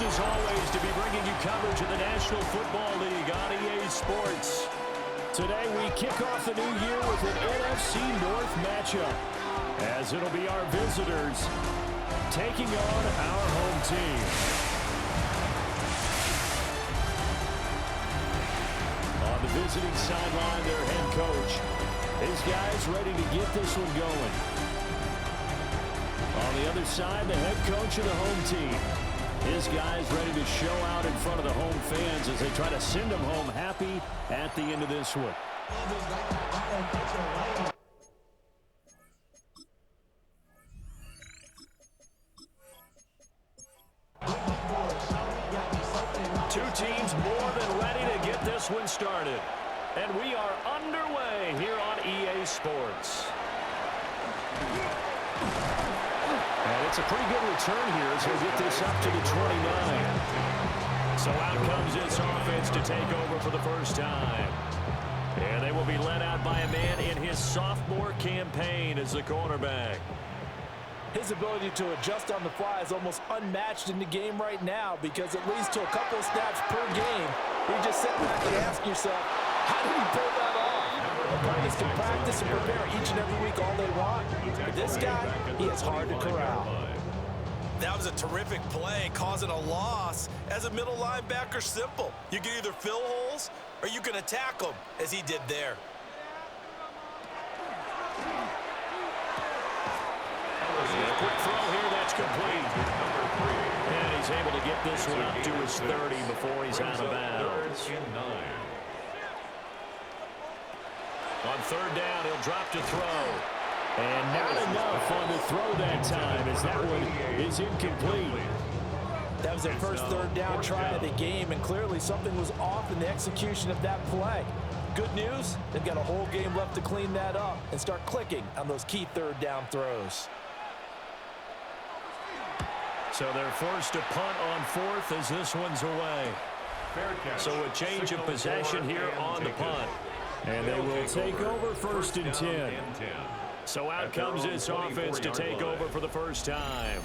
pleased as always to be bringing you coverage of the National Football League on EA Sports. Today we kick off the new year with an NFC North matchup, as it'll be our visitors taking on our home team. On the visiting sideline, their head coach. His guys ready to get this one going. On the other side, the head coach of the home team. His guys ready to show out in front of the home fans as they try to send them home happy at the end of this one. Two teams more than ready to get this one started. And we are underway here on EA Sports. And it's a pretty good return here as we'll get this up to the 29. So out comes this offense to take over for the first time. And they will be led out by a man in his sophomore campaign as the cornerback. His ability to adjust on the fly is almost unmatched in the game right now because it leads to a couple of snaps per game. You just sit back and ask yourself, how did he pull that off? Players can practice and prepare each and every week all they want. But this guy, he is hard to corral. That was a terrific play, causing a loss. As a middle linebacker, simple. You can either fill holes or you can attack them, as he did there. A quick throw here, that's complete. And he's able to get this one up to his 30 before he's out of bounds. On third down, he'll drop to throw. And not enough on the throw that time as that one is incomplete. That was their first third down try of the game, and clearly something was off in the execution of that play. Good news, they've got a whole game left to clean that up and start clicking on those key third down throws. So they're forced to punt on fourth as this one's away. So a change of possession here on the punt. And they will take over first and 10. So out comes this offense to take over for the first time.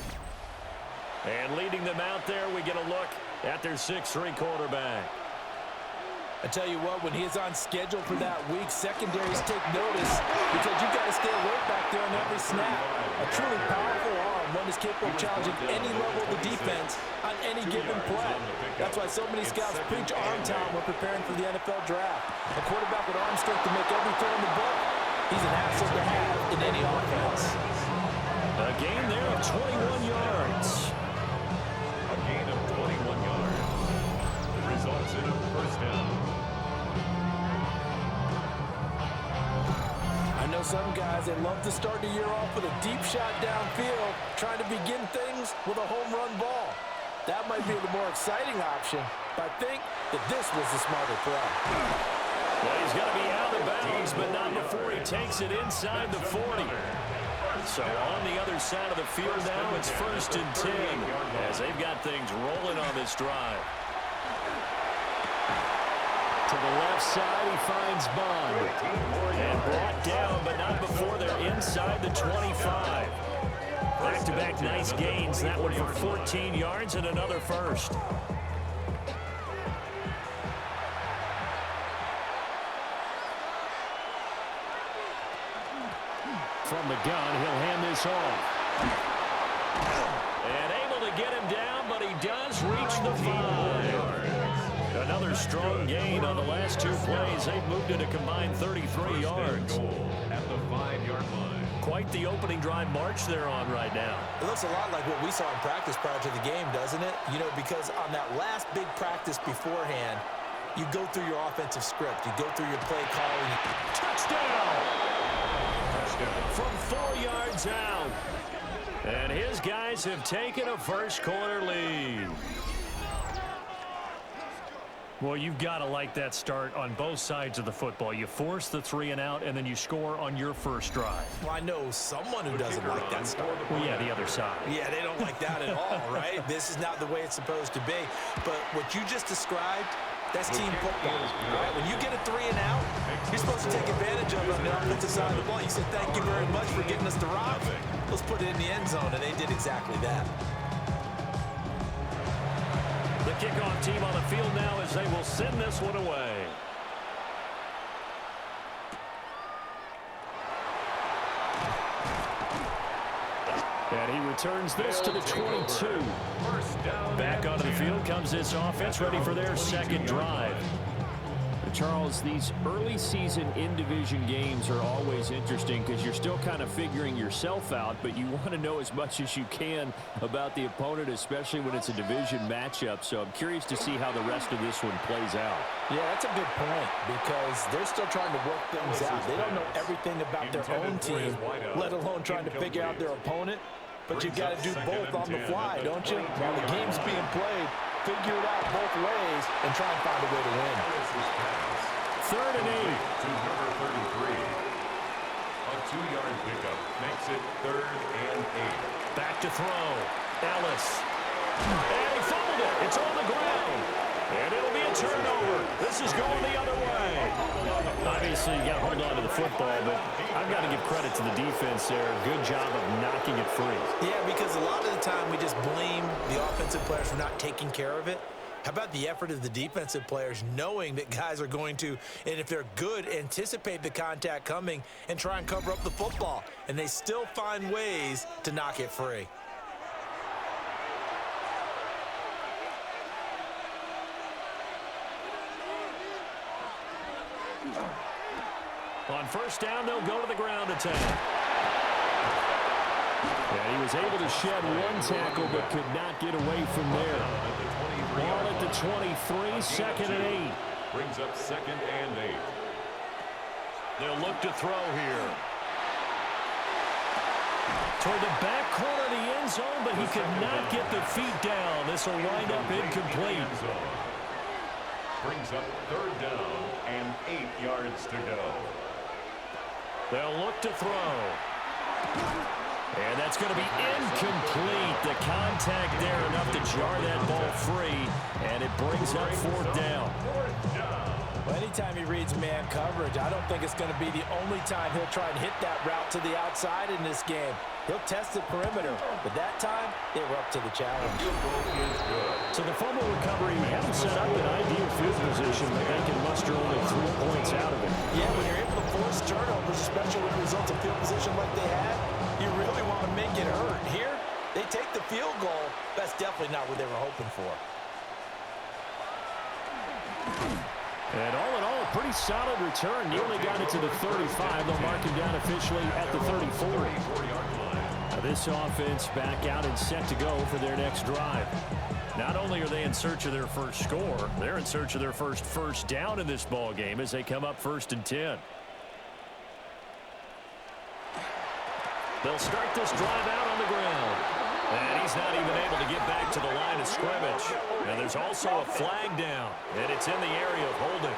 And leading them out there, we get a look at their 6'3" quarterback. I tell you what, when he is on schedule for that week, secondaries take notice because you've got to stay alert back there on every snap. A truly powerful arm, one is capable of challenging any level of the defense on any given play. That's why so many scouts preach arm talent when preparing for the NFL draft. A quarterback with arm strength to make every throw in the book, he's an asset to have in any offense. A gain there of 21 yards. A gain of 21 yards. Results in a first down. I know some guys, they love to start the year off with a deep shot downfield, trying to begin things with a home run ball. That might be the more exciting option, but I think that this was the smarter throw. Well, he's going to be out of bounds, but not before he takes it inside the 40. So on the other side of the field now, it's first and 10 as they've got things rolling on this drive. To the left side, he finds Bond. And brought down, but not before they're inside the 25. Back-to-back nice gains. That one for 14 yards and another first. From the gun, he'll hand this off. And able to get him down, but he does reach the 5. Another strong gain on the last two plays. They've moved it a combined 33 yards. At the 5-yard line. Quite the opening drive march they're on right now. It looks a lot like what we saw in practice prior to the game, doesn't it? You know, because on that last big practice beforehand, you go through your offensive script. You go through your play calling. Touchdown! From 4 yards out. And his guys have taken a first quarter lead. Well, you've got to like that start on both sides of the football. You force the 3 and out, and then you score on your first drive. Well, I know someone who doesn't like that start. Well, yeah, the other side. Yeah, they don't like that at all, right? This is not the way it's supposed to be. But what you just described, that's team football, right? When you get a 3 and out, you're supposed to take advantage of it on the offensive side of the ball. You said, thank you very much for getting us the rock. Let's put it in the end zone, and they did exactly that. kickoff team on the field now as they will send this one away. And he returns this to the 22. Back onto the field comes this offense, ready for their second drive. Charles, these early season in-division games are always interesting because you're still kind of figuring yourself out, but you want to know as much as you can about the opponent, especially when it's a division matchup. So I'm curious to see how the rest of this one plays out. Yeah, that's a good point because they're still trying to work things out. They don't know everything about their own team, let alone trying to figure out their opponent. But you've got to do both on the fly, don't you? While the game's being played, figure it out both ways and try and find a way to win. 3rd and 8. To number 33. A 2-yard pickup makes it 3rd and 8. Back to throw. Ellis. And he fumbled it. It's on the ground. And it'll be a turnover. This is going the other way. Obviously, you got to hold on to the football, but I've got to give credit to the defense there. Good job of knocking it free. Yeah, because a lot of the time we just blame the offensive players for not taking care of it. How about the effort of the defensive players knowing that guys are going to, and if they're good, anticipate the contact coming and try and cover up the football. And they still find ways to knock it free. On first down, they'll go to the ground attack. And he was able to shed one tackle but could not get away from there. Ball at the 23, 2nd and 8. Brings up 2nd and 8. They'll look to throw here. Toward the back corner of the end zone, but he could not get the feet down. This will wind up incomplete. Brings up 3rd down and 8 yards to go. They'll look to throw. And that's going to be incomplete. The contact there enough to jar that ball free, and it brings up 4th down. Well, anytime he reads man coverage, I don't think it's going to be the only time he'll try and hit that route to the outside in this game. He'll test the perimeter, but that time, they were up to the challenge. So the fumble recovery hasn't set up an ideal field position, but they can muster only 3 points out of it. Yeah, when you're able to force turnovers, especially when it results in field position like they had, you really want to make it hurt. Here, they take the field goal. That's definitely not what they were hoping for. And all in all, a pretty solid return. Nearly got it to the 35. They'll mark him down officially at the 34. Now this offense back out and set to go for their next drive. Not only are they in search of their first score, they're in search of their first down in this ball game as they come up 1st and 10. They'll start this drive out on the ground. And he's not even able to get back to the line of scrimmage. And there's also a flag down, and it's in the area of holding.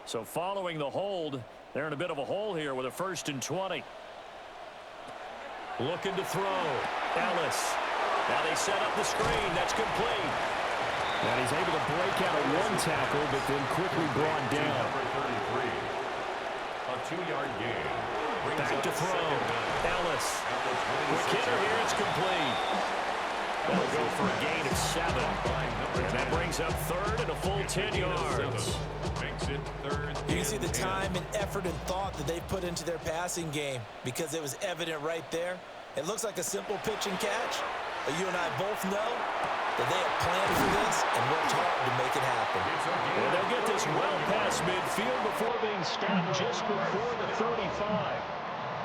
So following the hold, they're in a bit of a hole here with a 1st and 20. Looking to throw. Ellis. Now they set up the screen. That's complete. And he's able to break out of one tackle, but then quickly brought down. Number 33. A 2-yard gain. Back to throw. Ellis. Quick hitter here. It's complete. That'll go for a gain of 7. And that brings up 3rd and a full 10 yards. Makes it 3rd. You can see the time and effort and thought that they've put into their passing game because it was evident right there. It looks like a simple pitch and catch, but you and I both know that they have planned for this and worked hard to make it happen. And they'll get this well past midfield before being stopped just before the 35.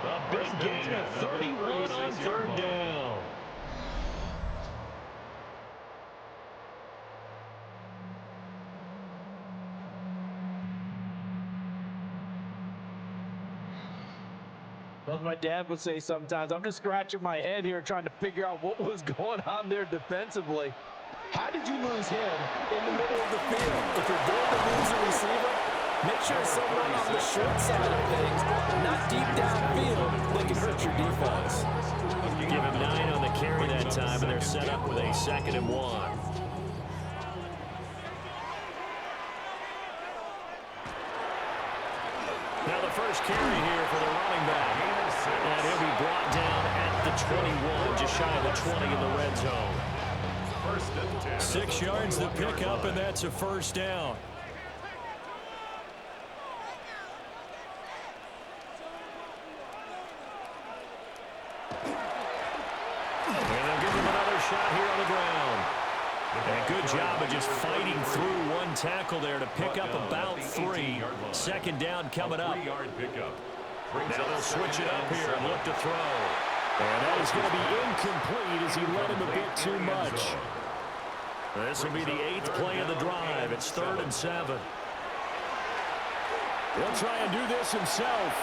A big gain of 31 on 3rd down. Well, my dad would say sometimes, I'm just scratching my head here trying to figure out what was going on there defensively. How did you lose him in the middle of the field? If you're going to lose a receiver, make sure it's someone on the short side of things, not deep downfield, that can hurt your defense. Give him 9 on the carry that time, and they're set up with a 2nd and 1. Now the first carry here for the running back. And he'll be brought down at the 21, just shy of the 20 in the red zone. First and 10. 6 yards to pick up, and that's a first down. And they'll give him another shot here on the ground. And a good job of just fighting through one tackle there to pick up about 3. Second down coming up. Now they'll switch it up here and look to throw. And that is going to be incomplete as he led him a bit too much. This will be the 8th play of the drive. It's 3rd and 7. He'll try and do this himself.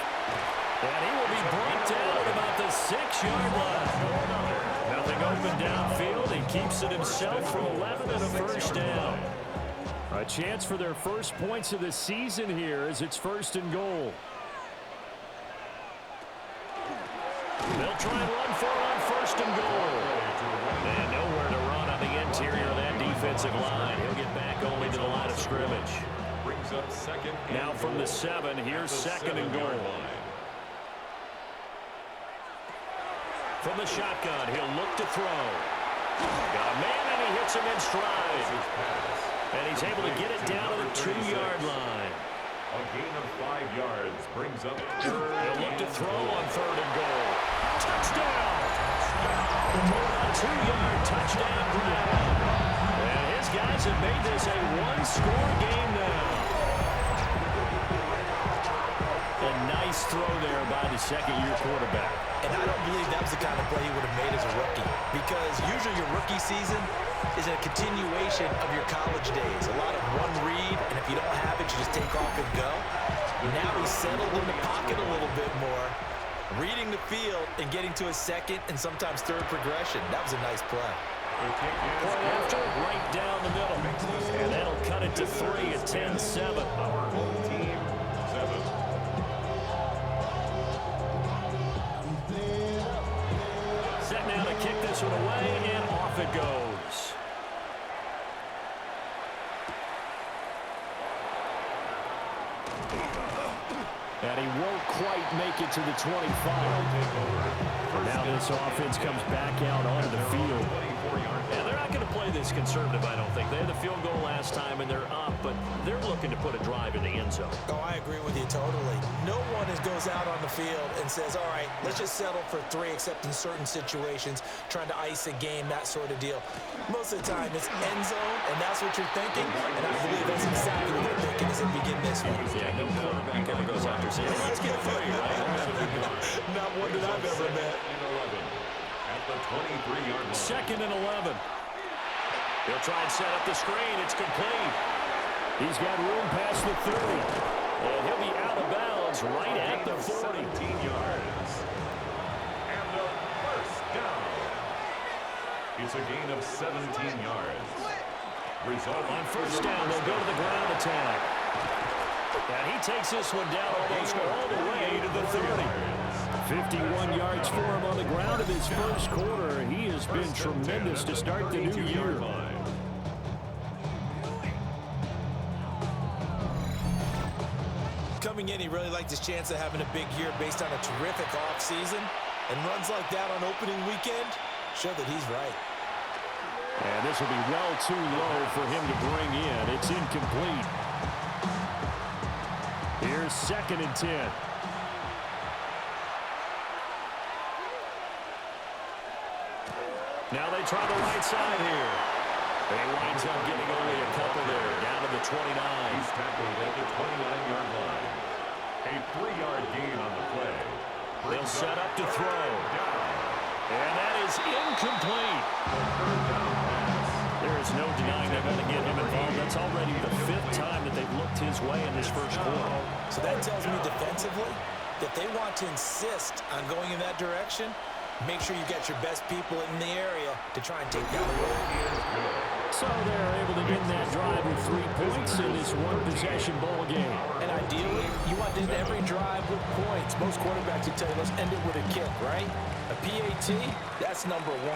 And he will be brought down at about the 6-yard line. Nothing open downfield. He keeps it himself for 11 and a first down. A chance for their first points of the season here as it's 1st and goal. They'll try and run for it on 1st and goal. And nowhere to run on the interior of that defensive line. He'll get back only to the line of scrimmage. Brings up second. Now from the 7, here's 2nd and goal. From the shotgun, he'll look to throw. Got a man, and he hits him in stride. And he's able to get it down to the 2-yard line. A gain of 5 yards brings up 3rd. He'll look to throw on 3rd and goal. Touchdown! A 2-yard touchdown grab. And his guys have made this a 1-score game now. A nice throw there by the second-year quarterback. And I don't believe that was the kind of play he would have made as a rookie, because usually your rookie season is a continuation of your college days. A lot of one read, and if you don't have it, you just take off and go. Now he's settled in the pocket a little bit more, reading the field and getting to a 2nd and sometimes 3rd progression. That was a nice play. Point after, right down the middle. And that'll cut it to 3 at 10-7. Our home team, 7. Set now to kick this one away, and off it goes. And he won't quite make it to the 25. Now this offense comes back out onto the field. And they're not going to play this conservative, I don't think. They had the field goal last time, and they're up, but they're looking to put a drive in the end zone. Oh, I agree with you totally. No one goes out on the field and says, all right, let's just settle for 3, except in certain situations, trying to ice a game, that sort of deal. Most of the time, it's end zone, and that's what you're thinking, and I believe that's exactly what they're thinking as they begin this one. Yeah, no quarterback ever goes out there saying, let's get 3, right? Not one that I've ever met. At the 23-yard line. 2nd and 11. He'll try and set up the screen. It's complete. He's got room past the 30. And he'll be out of bounds right at the 40. 17 yards. And the first down. It's a gain of 17 yards. Result On first down, they'll go to the ground attack. And he takes this one down almost all the way to the 30. 51 yards for him on the ground in his first quarter. He has been tremendous to start the new year. Coming in, he really liked his chance of having a big year based on a terrific offseason. And runs like that on opening weekend show that he's right. And this will be well too low for him to bring in. It's incomplete. Here's 2nd and 10. Now they try the right side here. And he winds up getting only a couple there, down to the 29. He's tackled at the 29-yard line. A 3-yard gain on the play. They'll set up to throw. And that is incomplete. There is no denying they're going to get him involved. That's already the 5th time that they've looked his way in this first quarter. So that tells me defensively that they want to insist on going in that direction. Make sure you get your best people in the area to try and take down the road. So they're able to end that drive with 3 points in this one-possession ball game. And ideally, you want to end every drive with points. Most quarterbacks will tell you, let's end it with a kick, right? A PAT, that's number 1.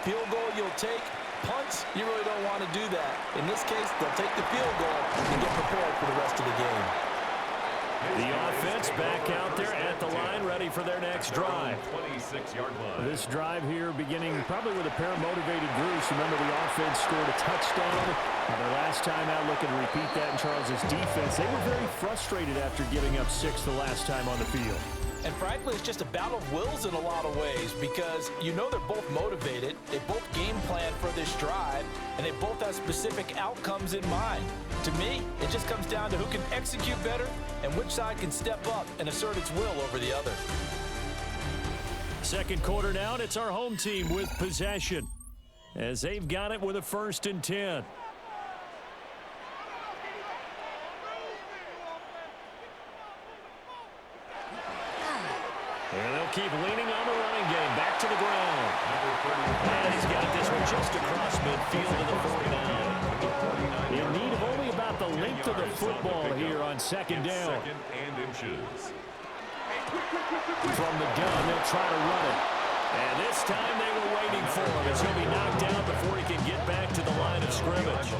Field goal you'll take. Punts, you really don't want to do that. In this case, they'll take the field goal and get prepared for the rest of the game. The offense back out there at the line, ready for their next drive. 26-yard line. This drive here beginning probably with a pair of motivated Bruce. Remember, the offense scored a touchdown. Their last time out, looking to repeat that in Charles's defense. They were very frustrated after giving up 6 the last time on the field. And frankly, it's just a battle of wills in a lot of ways because you know they're both motivated, they both game plan for this drive, and they both have specific outcomes in mind. To me, it just comes down to who can execute better and which side can step up and assert its will over the other. Second quarter now, and it's our home team with possession as they've got it with a 1st and 10. And they'll keep leaning on the running game. Back to the ground. And he's got this one just across midfield to the 49. In need of only about the length of the football here on 2nd down. From the gun, they'll try to run it. And this time they were waiting for him as he'll be knocked down before he can get back to the line of scrimmage.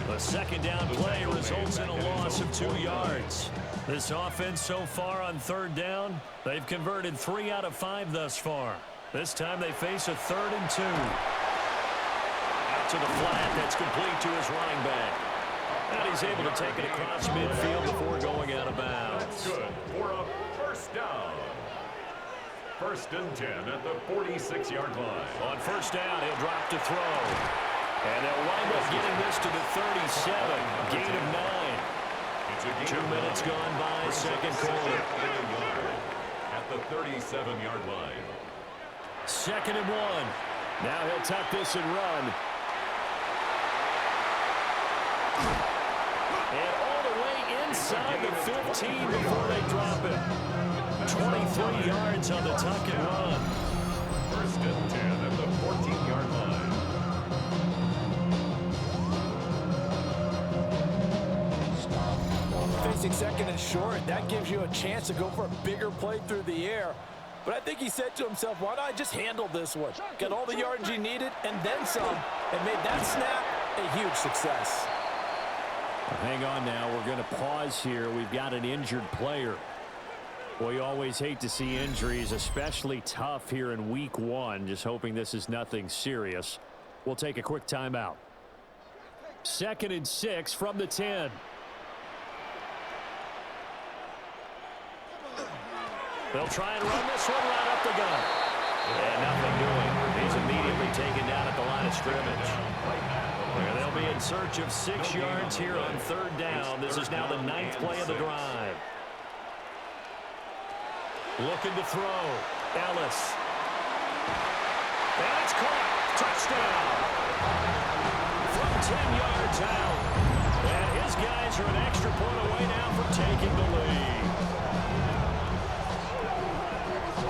The 2nd down play results in a loss of 2 yards. This offense so far on 3rd down, they've converted 3 out of 5 thus far. This time they face a 3rd and 2. Out to the flat, that's complete to his running back. And he's able to take it across midfield before going out of bounds. That's good for a 1st down. 1st and 10 at the 46-yard line. On 1st down, he'll drop to throw. And they'll wind up getting this to the 37, gain of 9. 2 minutes gone by, 2nd quarter. At the 37-yard line. 2nd and 1. Now he'll tuck this and run. And all the way inside the 15 before they drop it. 23 yards on the tuck and run. 1st and 10 at the 14-yard line. Facing 2nd and short, that gives you a chance to go for a bigger play through the air. But I think he said to himself, why not just handle this one? Got all the yards he needed and then some, and made that snap a huge success. Hang on now. We're going to pause here. We've got an injured player. Well, you always hate to see injuries, especially tough here in week 1. Just hoping this is nothing serious. We'll take a quick timeout. 2nd and 6 from the 10. They'll try and run this one right up the gut. And nothing doing. He's immediately taken down at the line of scrimmage. And they'll be in search of 6 yards here on 3rd down. This is now the 9th play of the drive. Looking to throw. Ellis. And it's caught. Touchdown. From 10 yards out. And his guys are an extra point away now from taking the lead.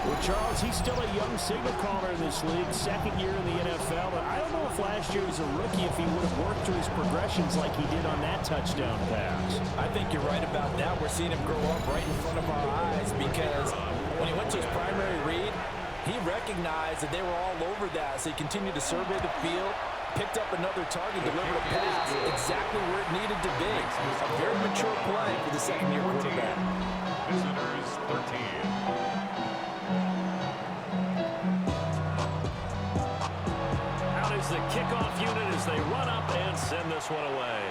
Well, Charles, he's still a young signal caller in this league, 2nd year in the NFL. But I don't know if last year as a rookie if he would have worked through his progressions like he did on that touchdown pass. I think you're right about that. We're seeing him grow up right in front of our eyes because when he went to his primary read, he recognized that they were all over that. So he continued to survey the field, picked up another target, delivered a pass exactly where it needed to be. A very mature play for the 2nd-year quarterback. Visitors 13. The kickoff unit as they run up and send this one away.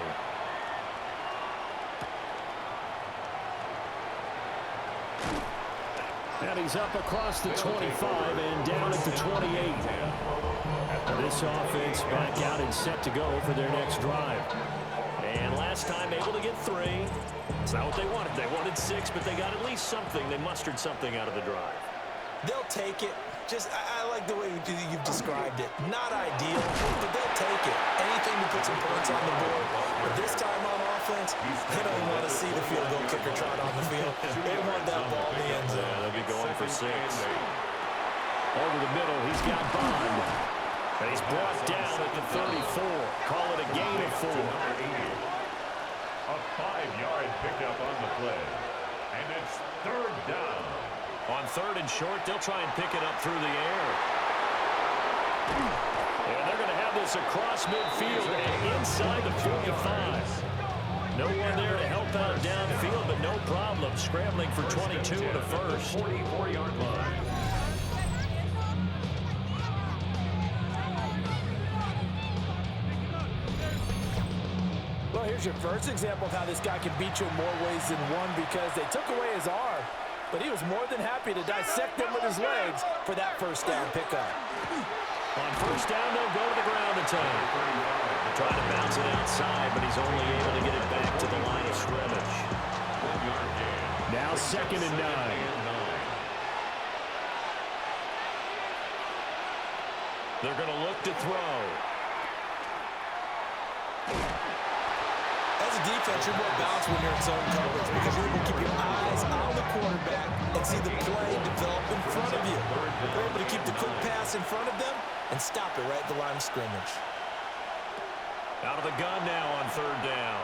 And he's up across the 25 and down at the 28. This offense back out and set to go for their next drive. And last time able to get 3. It's not what they wanted. They wanted 6, but they got at least something. They mustered something out of the drive. They'll take it. I like the way you've described it. Not ideal, but they'll take it. Anything to put some points on the board. But this time on offense, they don't want to see the field goal kicker trot on the field. They want that ball in the end zone. Yeah, they'll be going for 6. Over the middle, he's got Bond. And he's brought down at the 34. Call it a gain of 4. A 5-yard pickup on the play. And it's 3rd down. On 3rd and short, they'll try and pick it up through the air. And they're going to have this across midfield and inside the 45. No one there to help out downfield, but no problem. Scrambling for 22 to first. 44-yard line. Well, here's your first example of how this guy can beat you in more ways than one, because they took away his arm, but he was more than happy to dissect them with his legs for that first down pickup. On first down, they'll go to the ground attack. Trying to bounce it outside, but he's only able to get it back to the line of scrimmage. Now 2nd and 9. They're going to look to throw. As a defense, you're more balanced when you're in zone coverage because you're able to keep your eyes on the quarterback and see the play develop in front of you. You're able to keep the quick pass in front of them and stop it right at the line of scrimmage. Out of the gun now on 3rd down.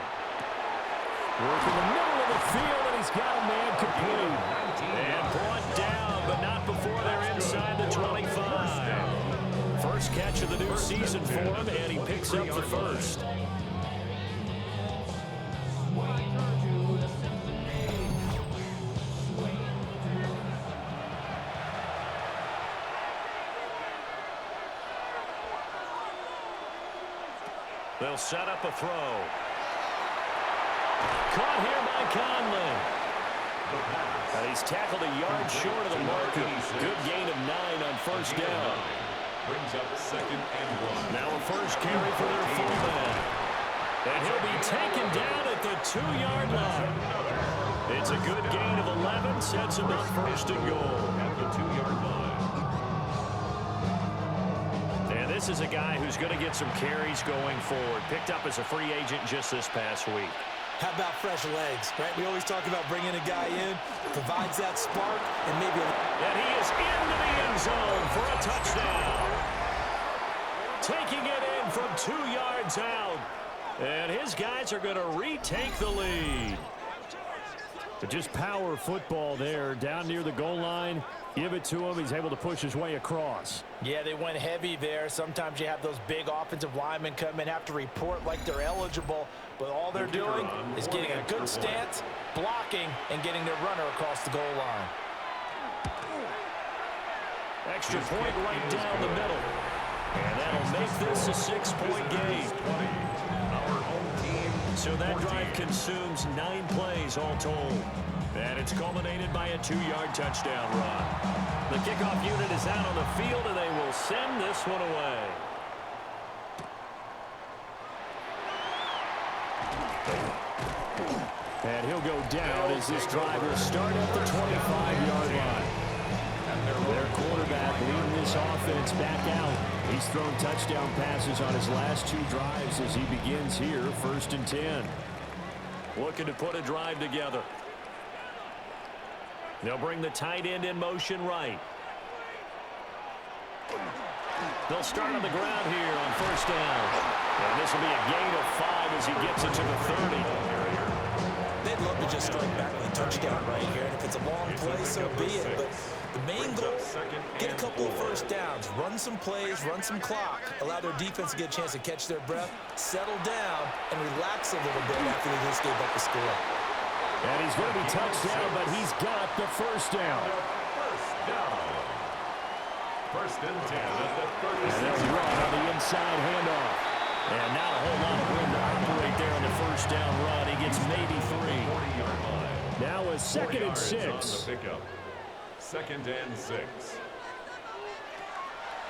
Work in the middle of the field, and he's got a man complete. And brought down, but not before they're inside the 25. First catch of the new season for him, and he picks up the first. They'll set up a throw. Caught here by Conley. And he's tackled a yard short of the marker. Good gain of 9 on first down. Brings up 2nd and 1. Now a first carry for their fullback. And he'll be taken down at the 2-yard line. It's a good gain of 11, sets him up 1st and goal. At the 2-yard line. And this is a guy who's going to get some carries going forward. Picked up as a free agent just this past week. How about fresh legs, right? We always talk about bringing a guy in, provides that spark, and maybe And he is into the end zone for a touchdown. Taking it in from 2 yards out. And his guys are going to retake the lead. But just power football there, down near the goal line. Give it to him. He's able to push his way across. Yeah, they went heavy there. Sometimes you have those big offensive linemen come and have to report like they're eligible, but all they're doing is getting a good stance, blocking, and getting their runner across the goal line. Extra point right down the middle. And that'll make this a 6-point game. Our home team. So that drive consumes 9 plays all told. And it's culminated by a 2-yard touchdown run. The kickoff unit is out on the field, and they will send this one away. And he'll go down as this drive will start at the 25-yard line. Their quarterback leading this offense back out. He's thrown touchdown passes on his last 2 drives as he begins here, 1st and 10. Looking to put a drive together. They'll bring the tight end in motion right. They'll start on the ground here on 1st down. And this will be a gain of 5 as he gets it to the 30. they'd love to just strike back with a touchdown right here. And if it's a long play, so be it. But the main goal, get a couple of first downs, run some plays, run some clock, allow their defense to get a chance to catch their breath, settle down, and relax a little bit after they just gave up the score. And he's going to be touched down, but he's got the first down. First down. First and 10 at the 36. And they'll run on the inside handoff. And not a whole lot of room to operate there on the first down run. He gets maybe 3. 40-yard line. Now a 2nd and 6. On the pickup. 2nd and 6.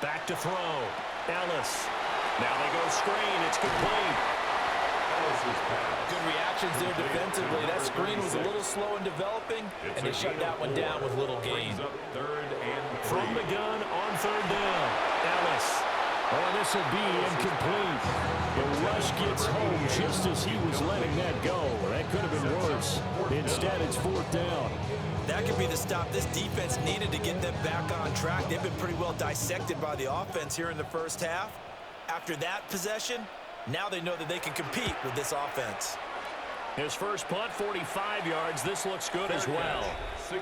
Back to throw. Ellis. Now they go screen. It's complete. Ellis's pass. Good reactions there defensively. That screen was a little slow in developing, and they shut that one down with little gain. Brings up 3rd and 3. From the gun on 3rd down. Ellis. Oh, this will be incomplete. The rush gets home just as he was letting that go. That could have been worse. Instead, it's 4th down. That could be the stop this defense needed to get them back on track. They've been pretty well dissected by the offense here in the first half. After that possession, now they know that they can compete with this offense. His first punt, 45 yards. This looks good as well.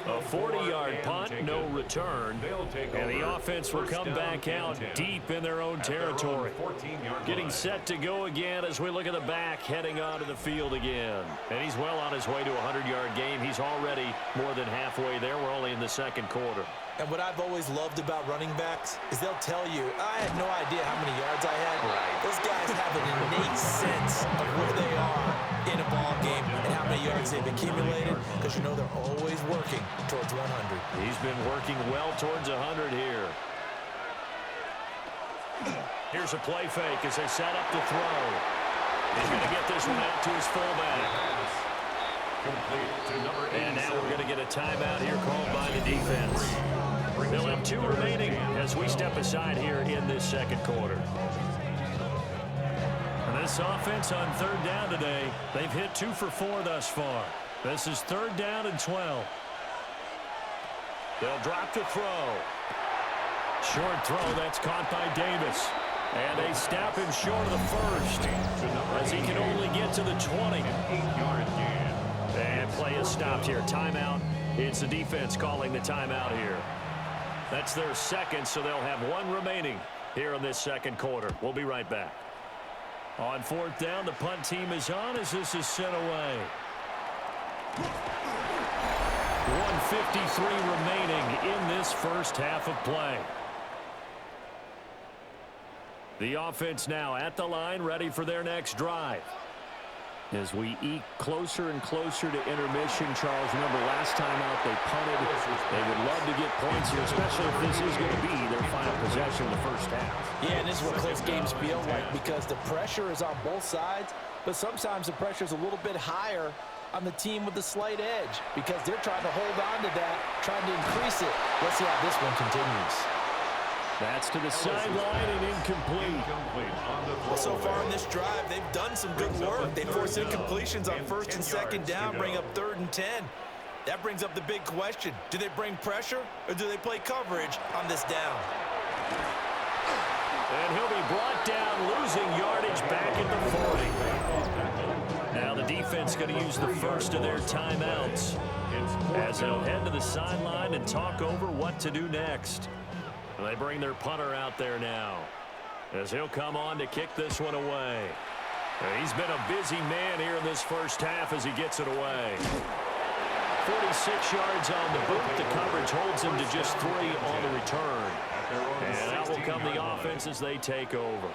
A 40-yard punt, no return. And the offense will come back out deep in their own territory. Getting set to go again as we look at the back heading onto the field again. And he's well on his way to a 100-yard game. He's already more than halfway there. We're only in the second quarter. And what I've always loved about running backs is they'll tell you, I had no idea how many yards I had. Those guys have an innate sense of where they are in a ball game and how many yards they've accumulated, because you know they're always working towards 100. He's been working well towards 100 here. Here's a play fake as they set up to throw. He's going to get this one out to his fullback. And now we're going to get a timeout here called by the defense. They'll have 2 remaining as we step aside here in this second quarter. And this offense on third down today, they've hit 2 for 4 thus far. This is third down and 12. They'll drop to throw. Short throw, that's caught by Davis. And they stop him short of the first as he can only get to the 20. And play is stopped here. Timeout. It's the defense calling the timeout here. That's their second, so they'll have 1 remaining here in this second quarter. We'll be right back. On fourth down, the punt team is on as this is sent away. 1:53 remaining in this first half of play. The offense now at the line, ready for their next drive. As we eke closer and closer to intermission, Charles, remember last time out they punted. They would love to get points here, especially if this is going to be their final possession in the first half. Yeah, and this is what close games feel like, because the pressure is on both sides, but sometimes the pressure is a little bit higher on the team with the slight edge because they're trying to hold on to that, trying to increase it. Let's see how this one continues. That's to the sideline and incomplete. Well, so far in this drive, they've done some good work. They force incompletions on first and second down, bring up 3rd and 10. That brings up the big question. Do they bring pressure or do they play coverage on this down? And he'll be brought down, losing yardage back at the 40. Now the defense going to use the first of their timeouts as they'll head to the sideline and talk over what to do next. They bring their punter out there now as he'll come on to kick this one away. He's been a busy man here in this first half as he gets it away. 46 yards on the boot. The coverage holds him to just 3 on the return. And out will come the offense as they take over.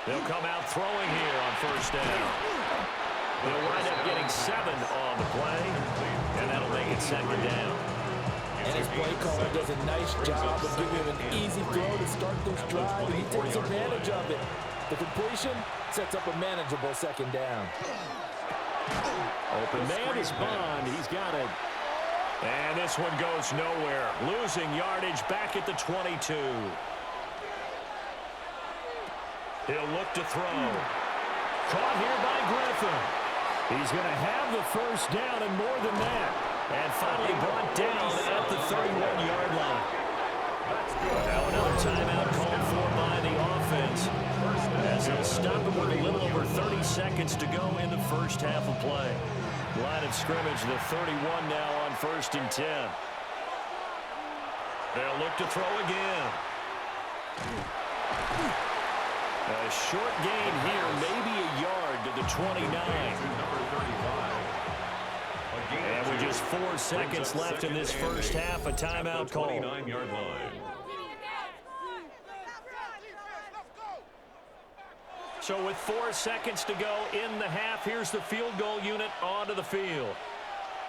They'll come out throwing here on first down. They'll wind up getting 7 on the play, and that'll make it second down. And his play caller does a nice job of giving him an easy throw to start this drive, and he takes advantage of it. The completion sets up a manageable second down. Open man is Bond. He's got it. And this one goes nowhere. Losing yardage back at the 22. He'll look to throw. Caught here by Griffin. He's going to have the first down and more than that. And finally brought down at the 31-yard line. Now another timeout called for by the offense as they'll stop him with a little over 30 seconds to go in the first half of play. Line of scrimmage, the 31 now on 1st and 10. They'll look to throw again. A short gain here, maybe a yard to the 29. And with just 4 seconds left in this first half, a timeout call. 29-yard line. So with 4 seconds to go in the half, here's the field goal unit onto the field.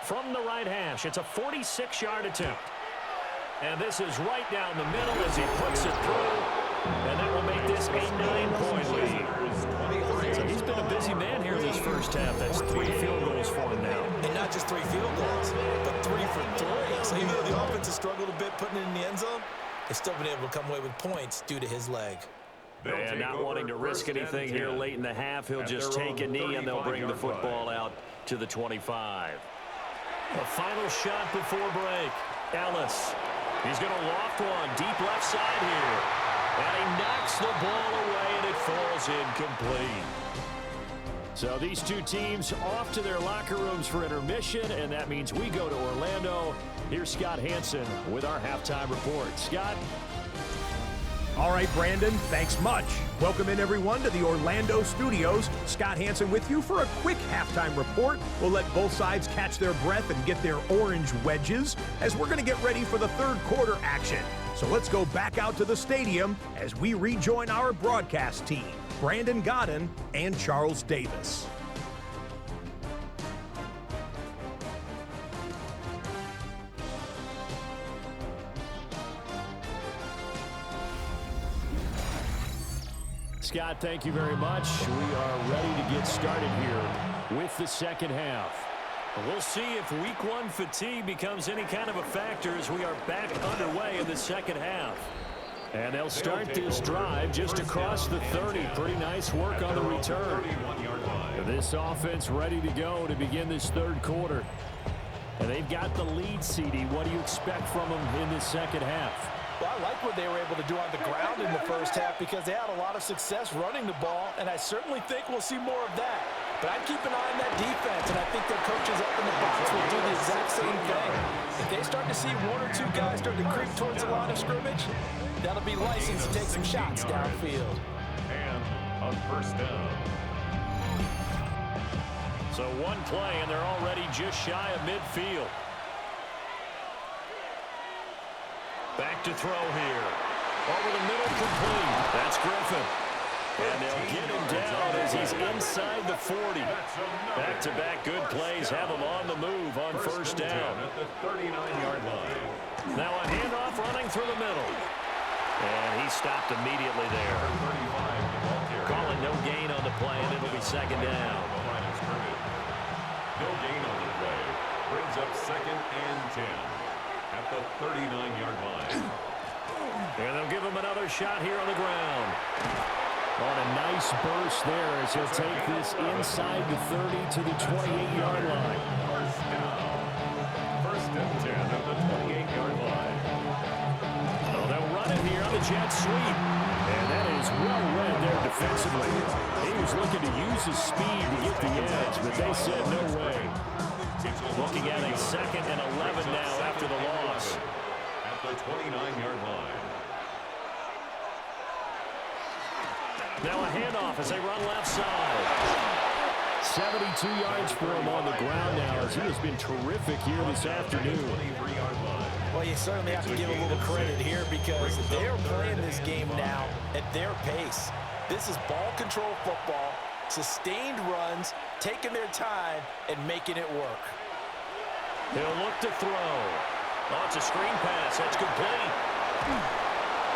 From the right hash, it's a 46-yard attempt. And this is right down the middle as he puts it through. And that will make this a 9-point lead. So he's been a busy man here this first half. That's 3 field goals for him now. And not just 3 field goals, but 3 for 3. So even though the offense has struggled a bit putting it in the end zone, they've still been able to come away with points due to his leg. And not wanting to risk anything here late in the half, he'll just take a knee and they'll bring the football out to the 25. A final shot before break. Ellis He's going to loft one deep left side here. And he knocks the ball away, and it falls incomplete. So these two teams off to their locker rooms for intermission, and that means we go to Orlando. Here's Scott Hansen with our halftime report. Scott? All right, Brandon, thanks much. Welcome in, everyone, to the Orlando studios. Scott Hansen with you for a quick halftime report. We'll let both sides catch their breath and get their orange wedges as we're going to get ready for the third quarter action. So let's go back out to the stadium as we rejoin our broadcast team, Brandon Godden and Charles Davis. Scott, thank you very much. We are ready to get started here with the second half. We'll see if week one fatigue becomes any kind of a factor as we are back underway in the second half. And they'll start this drive just across the 30. Pretty nice work on the return. This offense ready to go to begin this third quarter. And they've got the lead, CD. What do you expect from them in this second half? Well, I like what they were able to do on the ground in the first half because they had a lot of success running the ball, and I certainly think we'll see more of that. But I'd keep an eye on that defense, and I think their coaches up in the box will do the exact same thing. If they start to see one or two guys start to creep towards the line of scrimmage, that'll be licensed to take some shots downfield. And on first down. So one play, and they're already just shy of midfield. Back to throw here. Over the middle, complete. That's Griffin. And they'll get him down as he's inside the 40. Back-to-back good plays have him on the move on first down. At the 39-yard line. Now a handoff running through the middle. And he stopped immediately there. Calling no gain on the play, and it'll be second down. No gain on the play. Brings up second and 10 at the 39-yard line. And they'll give him another shot here on the ground. On a nice burst there as he'll take this inside the 30 to the 28-yard line. First and 10 at the 28-yard line. Oh, they'll run it here on the jet sweep. And that is well read there defensively. He was looking to use his speed to get the edge, but they said no way. Looking at a second and 11 now after the loss. At the 29-yard line. Now a handoff as they run left side. 72 yards for him on the ground now as he has been terrific here this afternoon. Well, you certainly have to give a little credit here because they're playing this game now at their pace. This is ball control football, sustained runs, taking their time, and making it work. He'll look to throw. Oh, it's a screen pass. That's complete.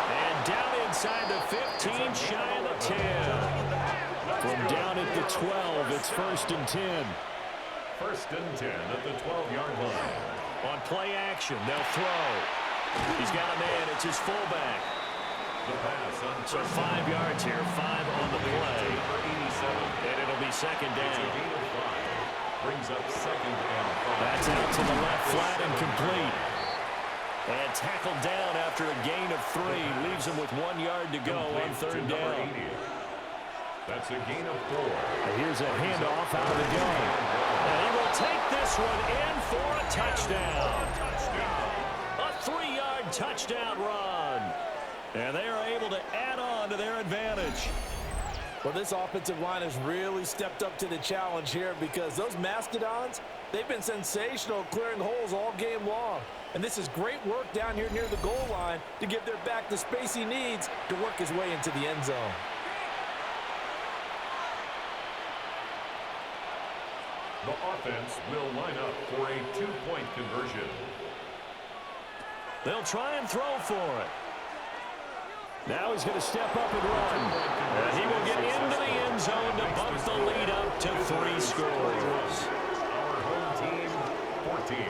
And down inside the 15, shy of the 10. From down at the 12, it's first and 10. First and 10 at the 12-yard line. On play action, they'll throw. He's got a man. It's his fullback. The pass on So 5 yards here, 5 on the play. And it'll be second down. Brings up second and 5. That's out to the left flat and complete. And tackled down after a gain of 3. Leaves him with 1 yard to go on third down. That's a gain of 4. And here's a handoff out of the gun. And he will take this one in for a touchdown. A 3-yard touchdown run. And they are able to add on to their advantage. Well, this offensive line has really stepped up to the challenge here because those Mastodons, they've been sensational clearing holes all game long. And this is great work down here near the goal line to give their back the space he needs to work his way into the end zone. The offense will line up for a 2-point conversion. They'll try and throw for it. Now he's going to step up and run. And he will get into the end zone to bump the lead up to 3 scores. Our home team, 14.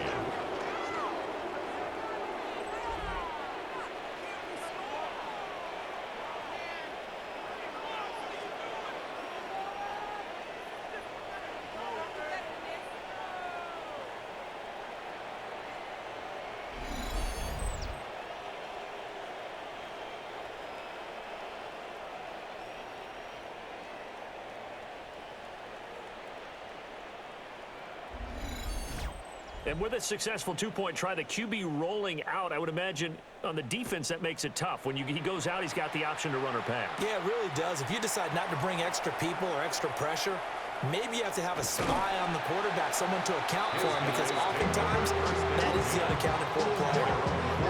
And with a successful two-point try, the QB rolling out, I would imagine on the defense that makes it tough. When he goes out, he's got the option to run or pass. Yeah, it really does. If you decide not to bring extra people or extra pressure, maybe you have to have a spy on the quarterback, someone to account for him, because oftentimes that is the unaccounted for player.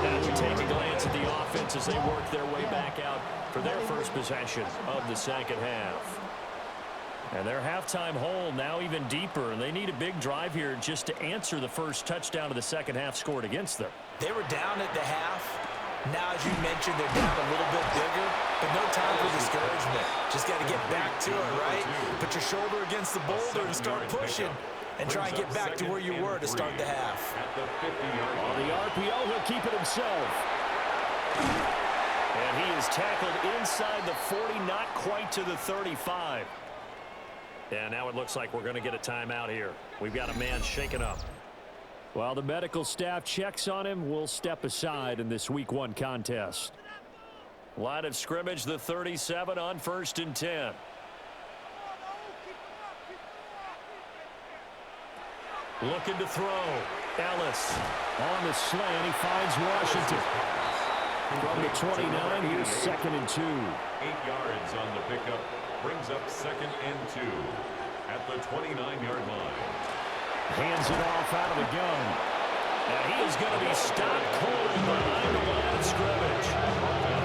And we take a glance at the offense as they work their way back out for their first possession of the second half. And their halftime hole now even deeper, and they need a big drive here just to answer the first touchdown of the second half scored against them. They were down at the half. Now, as you mentioned, they're down a little bit bigger, but no time for discouragement. Just got to get back to it, right? Put your shoulder against the boulder and start pushing and try and get back to where you were to start the half. On the RPO, he'll keep it himself. And he is tackled inside the 40, not quite to the 35. And now it looks like we're going to get a timeout here. We've got a man shaken up. While the medical staff checks on him, we'll step aside in this Week 1 contest. Line of scrimmage, the 37 on 1st and 10. Looking to throw. Ellis on the slant. He finds Washington. From the 29, here's 2nd and 2. 8 yards on the pickup. Brings up 2nd and 2 at the 29-yard line. Hands it off out of the gun. And he is going to be stopped cold behind the line of scrimmage.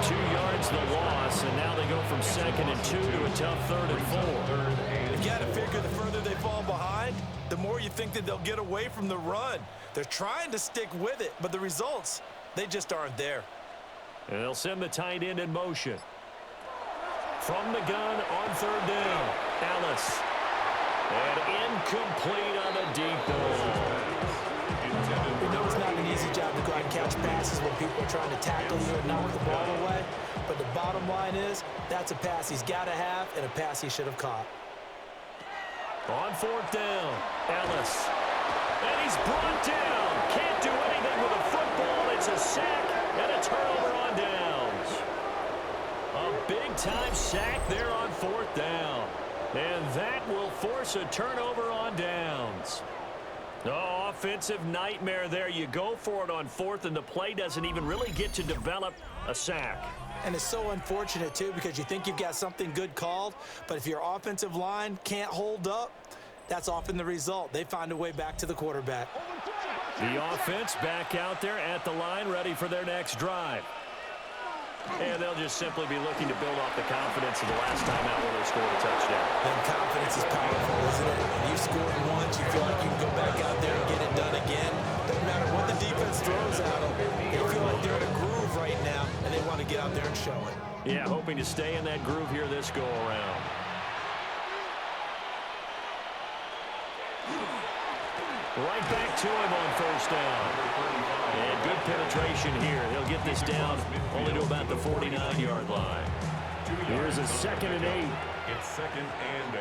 2 yards the loss, and now they go from 2nd and 2 to a tough 3rd and 4. You got to figure the further they fall behind, the more you think that they'll get away from the run. They're trying to stick with it, but the results, they just aren't there. And they'll send the tight end in motion. From the gun on 3rd down, Ellis. And incomplete on the deep ball. We know it's not an easy job to go out and catch passes when people are trying to tackle you and knock the ball away. But the bottom line is, that's a pass he's got to have and a pass he should have caught. On 4th down, Ellis. And he's brought down. Can't do anything with a football. It's a sack and a turnover on downs. A big-time sack there on 4th down. And that will force a turnover on downs. Oh, offensive nightmare there. You go for it on 4th, and the play doesn't even really get to develop a sack. And it's so unfortunate, too, because you think you've got something good called, but if your offensive line can't hold up, that's often the result. They find a way back to the quarterback. The offense back out there at the line, ready for their next drive. And they'll just simply be looking to build off the confidence of the last time out where they scored a touchdown. And confidence is powerful, isn't it? When you scored once, you feel like you can go back out there and get it done again. Doesn't matter what the defense throws at them. They feel like they're in a groove right now, and they want to get out there and show it. Yeah, hoping to stay in that groove here this go-around. Right back to him on 1st down. And good penetration here. He'll get this down only to about the 49-yard line. Here's a 2nd and 8. It's 2nd and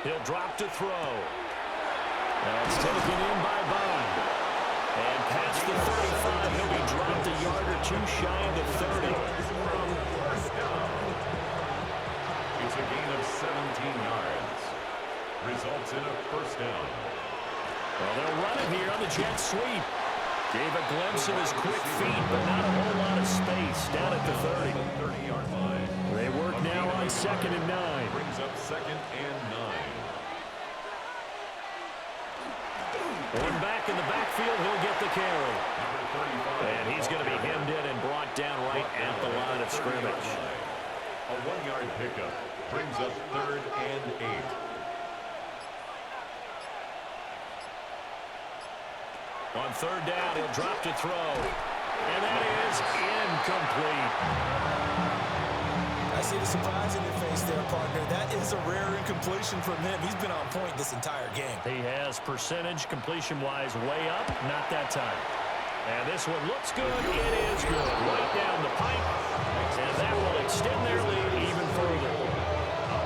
8. He'll drop to throw. That's taken in by Bond. And past the 35, he'll be dropped a yard or two shy of the 30. It's a gain of 17 yards. Results in a 1st down. Well, they'll run it here on the jet sweep. Gave a glimpse of his quick feet, but not a whole lot of space down at the 30. 30-yard line. They work now on 2nd and 9. Brings up 2nd and 9. One back in the backfield, he'll get the carry. Number 35. And he's going to be hemmed in and brought down right at the line of scrimmage. A 1-yard pickup brings up 3rd and 8. On 3rd down, he'll drop to throw. And that is incomplete. I see the surprise in your face there, partner. That is a rare incompletion from him. He's been on point this entire game. He has percentage completion-wise way up, not that time. And this one looks good. It is good. Right down the pipe. And that will extend their lead even further.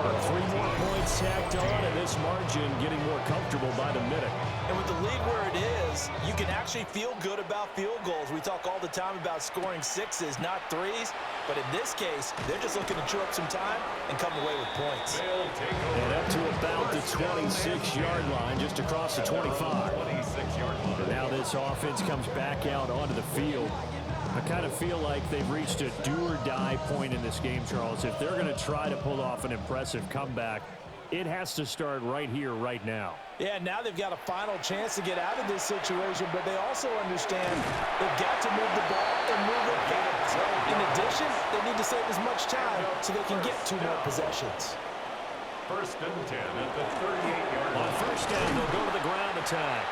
But 3 more points tacked on, and this margin getting more comfortable by the minute. And with the lead where it is, you can actually feel good about field goals. We talk all the time about scoring sixes, not threes. But in this case, they're just looking to chew up some time and come away with points. And up to about the 26-yard line, just across the 25. And now this offense comes back out onto the field. I kind of feel like they've reached a do-or-die point in this game, Charles. If they're going to try to pull off an impressive comeback, it has to start right here, right now. Yeah, now they've got a final chance to get out of this situation, but they also understand they've got to move the ball and move it fast. In addition, they need to save as much time so they can get 2 more possessions. 1st and 10 at the 38-yard line. On 1st down, they'll go to the ground attack.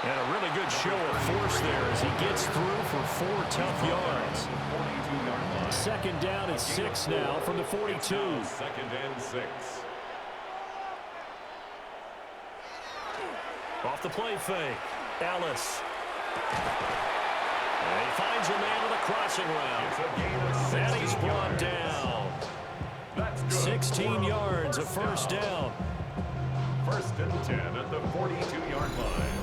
And a really good show of force there as he gets through for 4 tough yards. 2nd down and 6 now from the 42. 2nd and 6. Off the play fake, Ellis. And he finds a man with a crossing route. And he's brought down. 16 yards, a 1st down. 1st and 10 at the 42-yard line.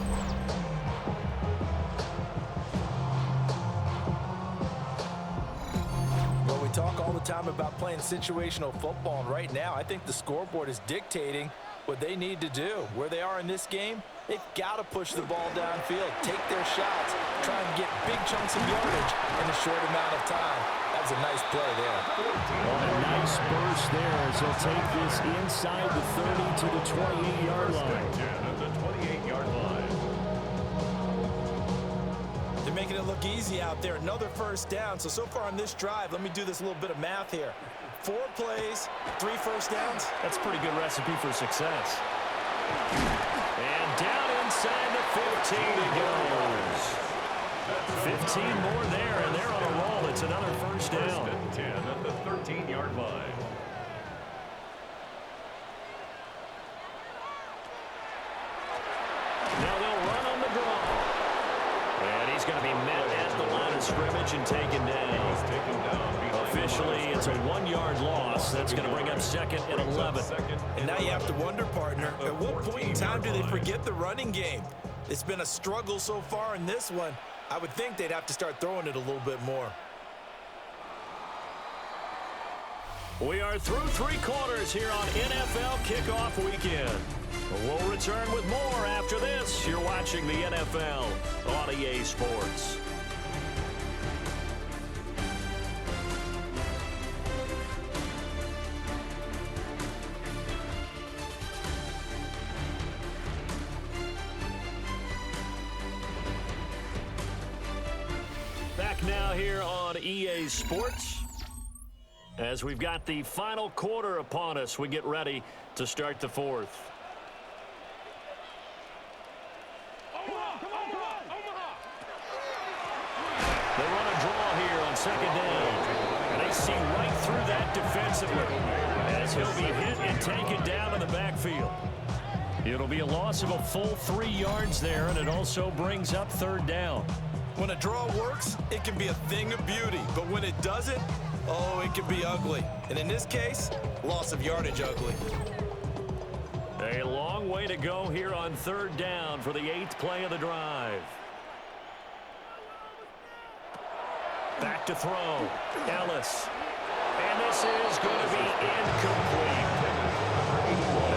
Well, we talk all the time about playing situational football, and right now I think the scoreboard is dictating what they need to do. Where they are in this game, they've got to push the ball downfield, take their shots, try and get big chunks of yardage in a short amount of time. That was a nice play there. Well, a nice burst there as he'll take this inside the 30 to the 28-yard line. At the 28-yard line. They're making it look easy out there. Another 1st down. So far on this drive, let me do this little bit of math here. 4 plays, 3 1st downs. That's a pretty good recipe for success. And down inside the 15 it goes. 15 more there, and they're on a roll. It's another 1st down. 1st and 10 at the 13-yard line. Now they'll run on the draw. And he's going to be met at the line of scrimmage and taken down. He's taken down. Officially, it's a 1-yard loss. That's going to bring up 2nd and 11. And now you have to wonder, partner, at what point in time do they forget the running game? It's been a struggle so far in this one. I would think they'd have to start throwing it a little bit more. We are through 3 quarters here on NFL Kickoff Weekend. We'll return with more after this. You're watching the NFL on EA Sports. Back now here on EA Sports. As we've got the final quarter upon us, we get ready to start the 4th. They run a draw here on 2nd down. And they see right through that defensively as he'll be hit and taken down in the backfield. It'll be a loss of a full 3 yards there, and it also brings up 3rd down. When a draw works, it can be a thing of beauty. But when it doesn't, oh, it can be ugly. And in this case, loss of yardage ugly. A long way to go here on 3rd down for the 8th play of the drive. Back to throw. Ellis. And this is going to be incomplete.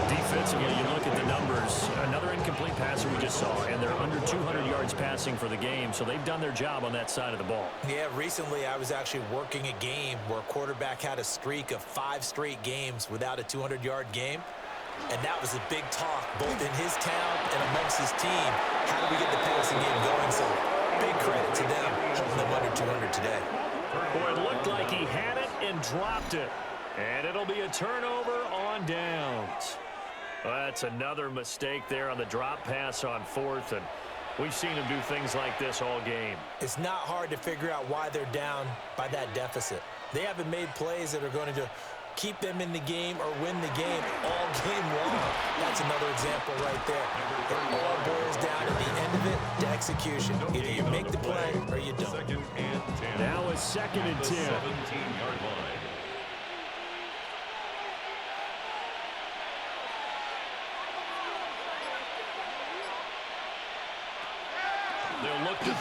Defensively, you look at the numbers. Another incomplete passer we just saw, and they're under 200 yards passing for the game, so they've done their job on that side of the ball. Yeah, recently I was actually working a game where a quarterback had a streak of 5 straight games without a 200-yard game, and that was a big talk both in his town and amongst his team. How do we get the passing game going? So big credit to them, holding them under 200 today. Boy, it looked like he had it and dropped it, and it'll be a turnover on downs. That's another mistake there on the drop pass on 4th, and we've seen him do things like this all game. It's not hard to figure out why they're down by that deficit. They haven't made plays that are going to keep them in the game or win the game all game long. That's another example right there. It all boils down at the end of it to execution. Either you make the play or you don't. 2nd and 10. Now it's 2nd and 10. 17-yard line.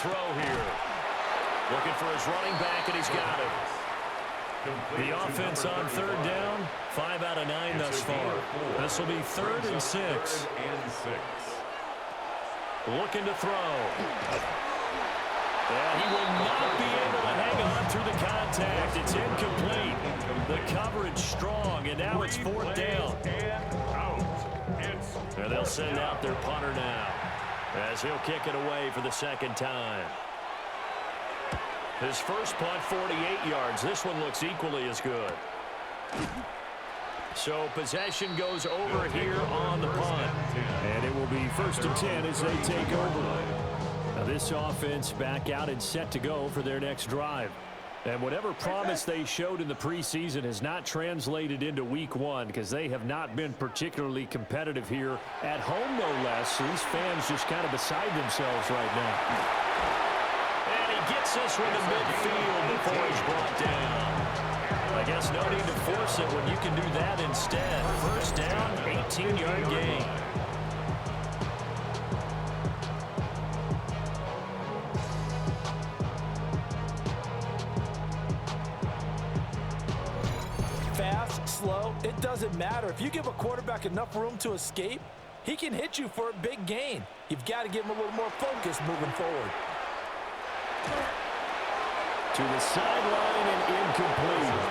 throw here. Looking for his running back, and he's got it. The offense on third down, 5 out of 9 thus far. This will be 3rd and 6. Looking to throw. Yeah, he will not be able to hang on through the contact. It's incomplete. The coverage strong, and now it's 4th down. And they'll send out their punter now, as he'll kick it away for the 2nd time. His first punt, 48 yards. This one looks equally as good. So possession goes over here on the punt. And it will be 1st and 10 as they take over. Now this offense back out and set to go for their next drive. And whatever promise they showed in the preseason has not translated into week 1 because they have not been particularly competitive here at home, no less. So these fans just kind of beside themselves right now. Gets this one to midfield before he's brought down. I guess no need to force it when you can do that instead. 1st down, 18-yard gain. Fast, slow, it doesn't matter. If you give a quarterback enough room to escape, he can hit you for a big gain. You've got to give him a little more focus moving forward. To the sideline and incomplete.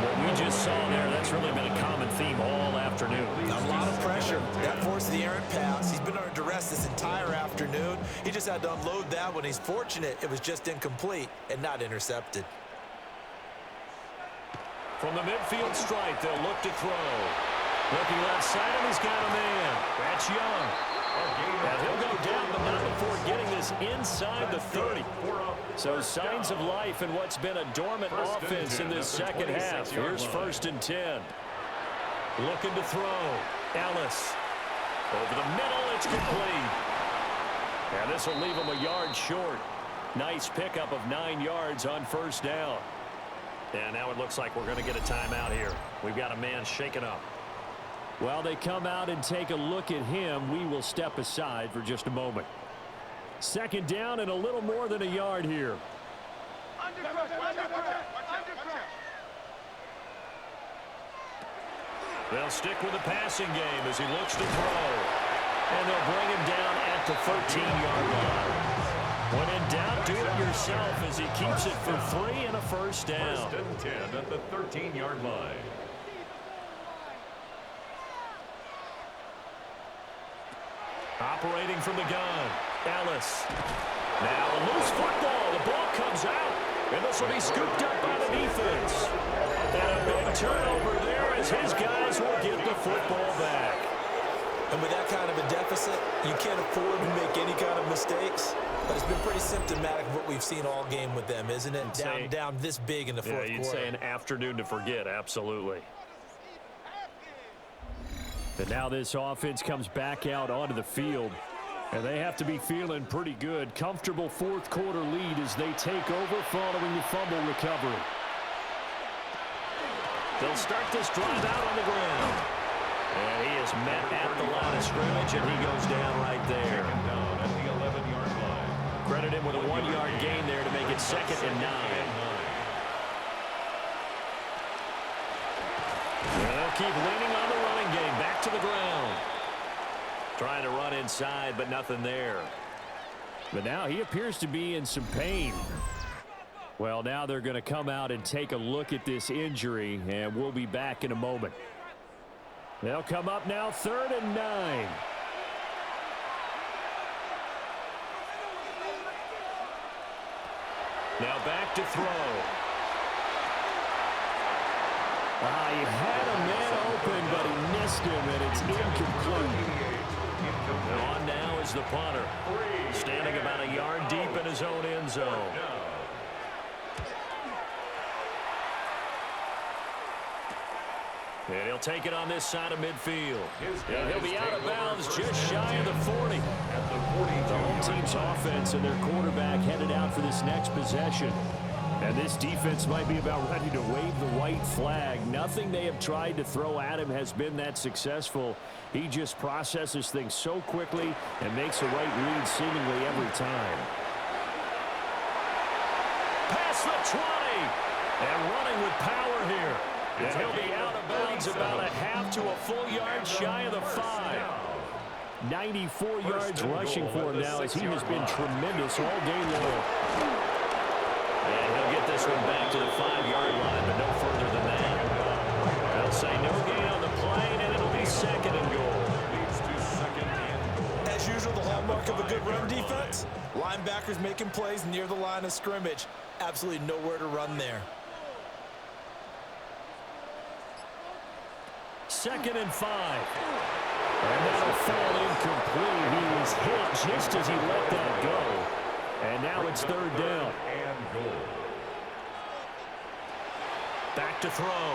What we just saw there, that's really been a common theme all afternoon. A lot of pressure. That forced the errant pass. He's been under duress this entire afternoon. He just had to unload that one. He's fortunate it was just incomplete and not intercepted. From the midfield stripe, they'll look to throw. Looking left side, and he's got a man. That's Young. And he'll go down, but not before getting this inside the 30. So signs of life in what's been a dormant offense in this second half. Here's 1st and 10. Looking to throw. Ellis. Over the middle, it's complete. And this will leave him a yard short. Nice pickup of 9 yards on 1st down. And now it looks like we're going to get a timeout here. We've got a man shaken up. While they come out and take a look at him, we will step aside for just a moment. 2nd down and a little more than a yard here. They'll stick with the passing game as he looks to throw. And they'll bring him down at the 13-yard line. When in doubt, do it yourself as he keeps it for 3 and a 1st down. 1st and 10 at the 13-yard line. Operating from the gun, Ellis. Now a loose football. The ball comes out, and this will be scooped up by the defense. And a big turnover there as his guys will get the football back. And with that kind of a deficit, you can't afford to make any kind of mistakes. But it's been pretty symptomatic of what we've seen all game with them, isn't it? Down this big in the fourth quarter. Yeah, you'd say an afternoon to forget, absolutely. And now this offense comes back out onto the field. And they have to be feeling pretty good. Comfortable 4th quarter lead as they take over following the fumble recovery. They'll start this drive out on the ground. And he is met at the line of scrimmage, and he goes down right there. Down at the 11-yard line. Credit him with a 1-yard gain there to make it 2nd and 9. They'll keep leaning on the running game. Back to the ground. Trying to run inside, but nothing there. But now he appears to be in some pain. Well, now they're going to come out and take a look at this injury, and we'll be back in a moment. They'll come up now 3rd and 9. Now back to throw. He had a man open, but he missed him, and it's incomplete. On now is the punter, standing about a yard deep in his own end zone. And he'll take it on this side of midfield. And he'll be out of bounds just shy of the 40. The home team's offense and their quarterback headed out for this next possession. And this defense might be about ready to wave the white flag. Nothing they have tried to throw at him has been that successful. He just processes things so quickly and makes a right read seemingly every time. Past the 20. And running with power here. And he'll be out of bounds about a half to a full yard shy of the 5. 94 yards rushing for him now as he has been tremendous all day long. And he'll get this one back to the 5-yard line, but no further than that. They'll say no gain on the play, and it'll be 2nd and goal. As usual, the hallmark of a good run defense, linebackers making plays near the line of scrimmage. Absolutely nowhere to run there. 2nd and 5. And that'll fall incomplete. He was hit just as he let that go. And now it's 3rd down. Back to throw.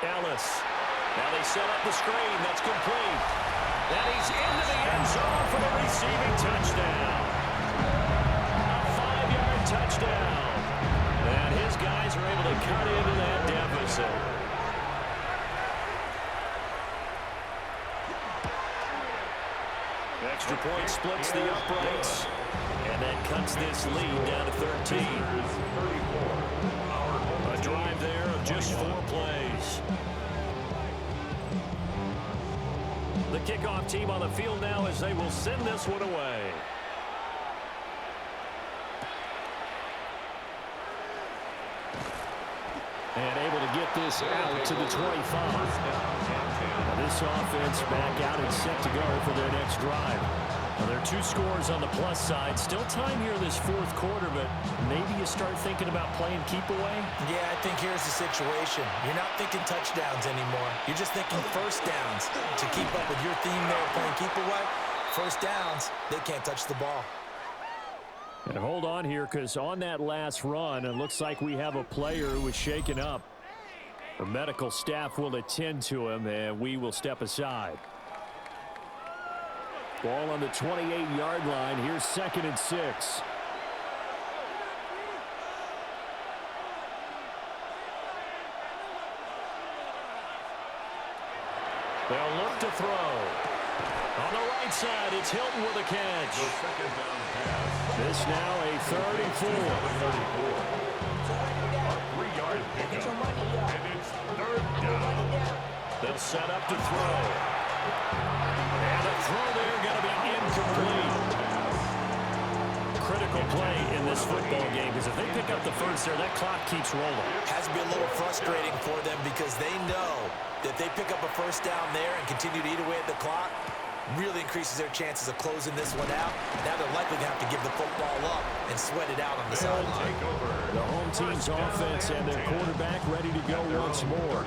Ellis. Now they set up the screen. That's complete. And he's into the end zone for the receiving touchdown. A 5-yard touchdown. And his guys are able to cut into that deficit. Extra point splits the uprights, and that cuts this lead down to 13. A drive there of just 4 plays. The kickoff team on the field now as they will send this one away. And able to get this out to the 25. This offense back out and set to go for their next drive. Well, there are 2 scores on the plus side. Still time here in this 4th quarter, but maybe you start thinking about playing keep away? Yeah, I think here's the situation. You're not thinking touchdowns anymore. You're just thinking first downs. To keep up with your theme there, playing keep away, first downs, they can't touch the ball. And hold on here, because on that last run, it looks like we have a player who was shaken up. The medical staff will attend to him, and we will step aside. Ball on the 28-yard line. Here's 2nd and 6. They'll look to throw. On the right side, it's Hilton with a catch. This now a 3rd and 4. They'll set up to throw. And a throw there going to be incomplete. Critical play in this football game, because if they pick up the first there, that clock keeps rolling. Has to be a little frustrating for them because they know that they pick up a first down there and continue to eat away at the clock, really increases their chances of closing this one out. Now they're likely to have to give the football up and sweat it out on the sideline. The home team's offense and their quarterback ready to go once more.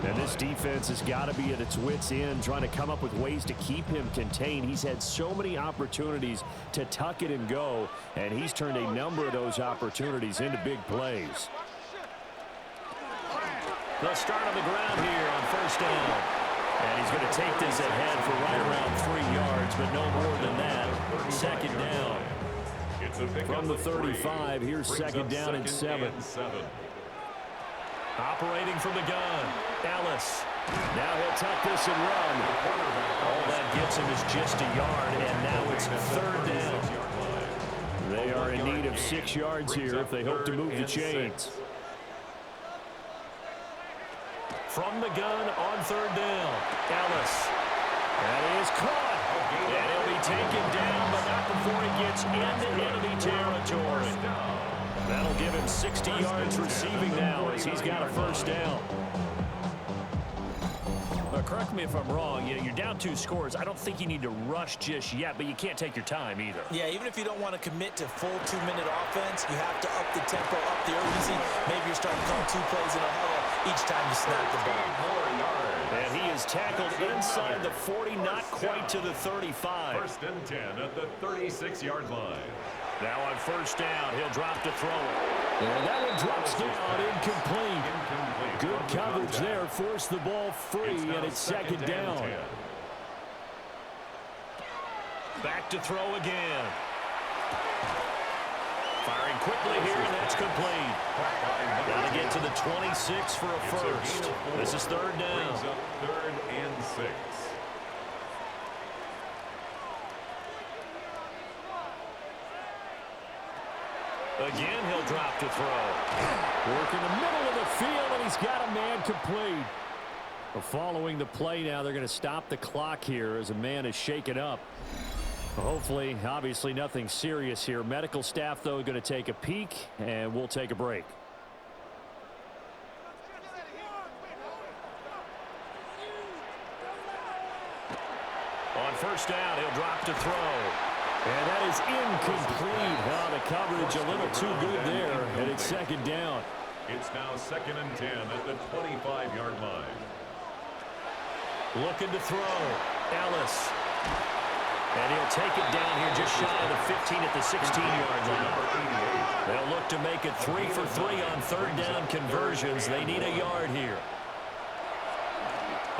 And this defense has got to be at its wits' end, trying to come up with ways to keep him contained. He's had so many opportunities to tuck it and go, and he's turned a number of those opportunities into big plays. They'll start on the ground here on first down. And he's going to take this ahead for right around 3 yards, but no more than that. 2nd down. From the 35, here's 2nd down and 7. Operating from the gun, Ellis. Now he'll tuck this and run. All that gets him is just a yard, and now it's 3rd down. They are in need of 6 yards here if they hope to move the chains. From the gun on 3rd down, Ellis. That is caught. And he'll be taken down, but not before he gets into enemy territory. That'll give him 60 yards receiving now as he's got a first down. Correct me if I'm wrong. You're down 2 scores. I don't think you need to rush just yet, but you can't take your time either. Yeah, even if you don't want to commit to full 2-minute offense, you have to up the tempo, up the urgency. Maybe you're starting to call 2 plays in a huddle each time you snap the ball. And he is tackled inside the 40, not quite to the 35. 1st and 10 at the 36-yard line. Now on first down, he'll drop to throw it. And that one drops down, incomplete. Good coverage there, forced the ball free, and it's 2nd down. Back to throw again. Firing quickly here, and that's complete. Got to get to the 26 for a first. This is 3rd down. 3rd and 6. Again, he'll drop to throw. Work in the middle of the field, and he's got a man complete. Following the play now, they're going to stop the clock here as a man is shaken up. Hopefully, obviously nothing serious here. Medical staff, though, going to take a peek, and we'll take a break. On first down, he'll drop to throw. And that is incomplete. Oh, the coverage a little too good there, and it's second down. It's now 2nd and 10 at the 25-yard line. Looking to throw. Ellis. And he'll take it down here just shy of the 15 at the 16-yard line. They'll look to make it 3 for 3 on third down conversions. They need a yard here.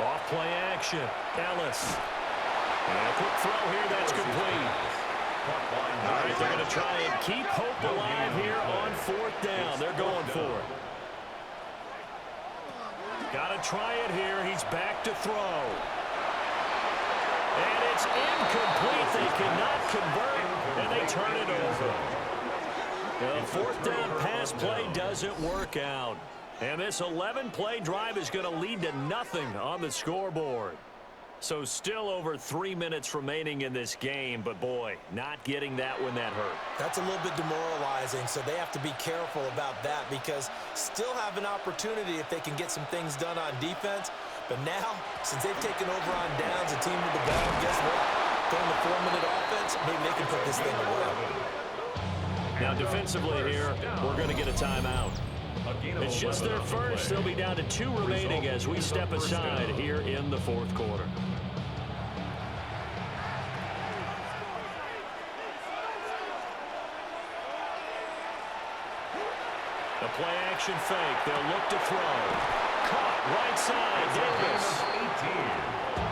Off play action. Ellis. And a quick throw here. That's complete. All right, they're going to try and keep hope alive here on fourth down. They're going for it. Got to try it here. He's back to throw. And it's incomplete. They cannot convert, and they turn it over. The fourth down pass play doesn't work out. And this 11-play drive is going to lead to nothing on the scoreboard. So still over 3 minutes remaining in this game, but boy, not getting that when that hurt. That's a little bit demoralizing, so they have to be careful about that because still have an opportunity if they can get some things done on defense. But now, since they've taken over on downs, a team with the ball, guess what? Going to 4-minute offense, maybe they can put this thing away. Now defensively here, we're going to get a timeout. It's just their first. They'll be down to 2 remaining as we step aside here in the fourth quarter. The play action fake. They'll look to throw. Caught right side. Davis.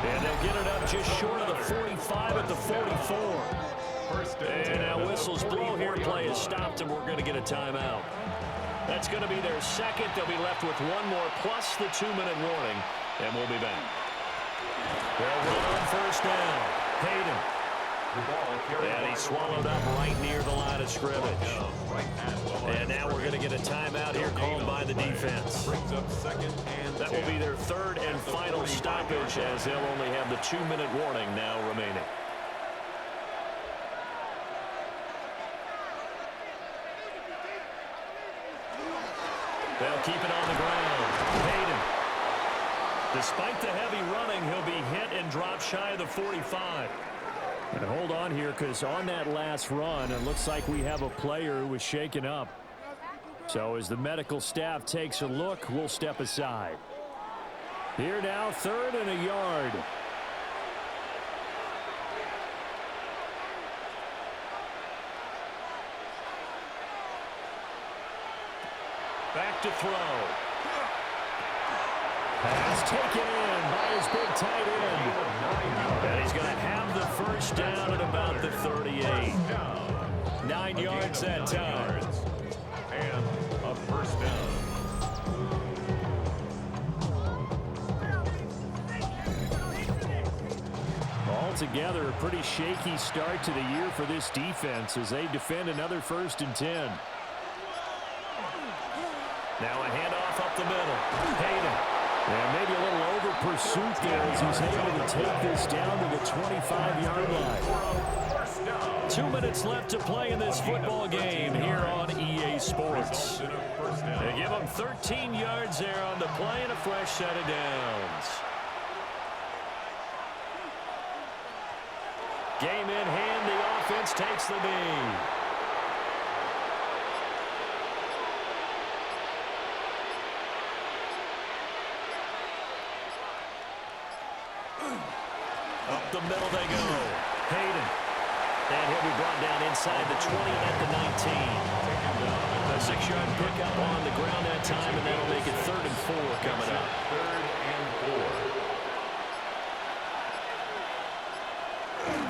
And they'll get it up just short of the 45 at the 44. And now whistles blow here. Play is stopped, and we're going to get a timeout. That's going to be their second. They'll be left with one more plus the 2-minute warning, and we'll be back. They'll run on first down. Hayden. And he's swallowed up right near the line of scrimmage. And now we're going to get a timeout here called by the defense. That will be their third and final stoppage as they'll only have the 2-minute warning now remaining. They'll keep it on the ground. Hayden. Despite the heavy running, he'll be hit and drop shy of the 45. And hold on here, because on that last run, it looks like we have a player who was shaken up. So as the medical staff takes a look, we'll step aside. Here now, 3rd and a yard. Back to throw. Pass taken in by his big tight end. And he's going to have the first down at about the 38. 9 yards that time. And a first down. Altogether, a pretty shaky start to the year for this defense as they defend another 1st and 10. Now a handoff up the middle. Hayden. And maybe a little over pursuit there as he's able to take this down to the 25-yard line. 2 minutes left to play in this football game here on EA Sports. They give them 13 yards there on the play and a fresh set of downs. Game in hand, the offense takes the lead. Up the middle they go. Hayden. And he'll be brought down inside the 20 at the 19. A 6-yard pickup on the ground that time, and that'll make it 3rd and 4 coming up. 3rd and 4.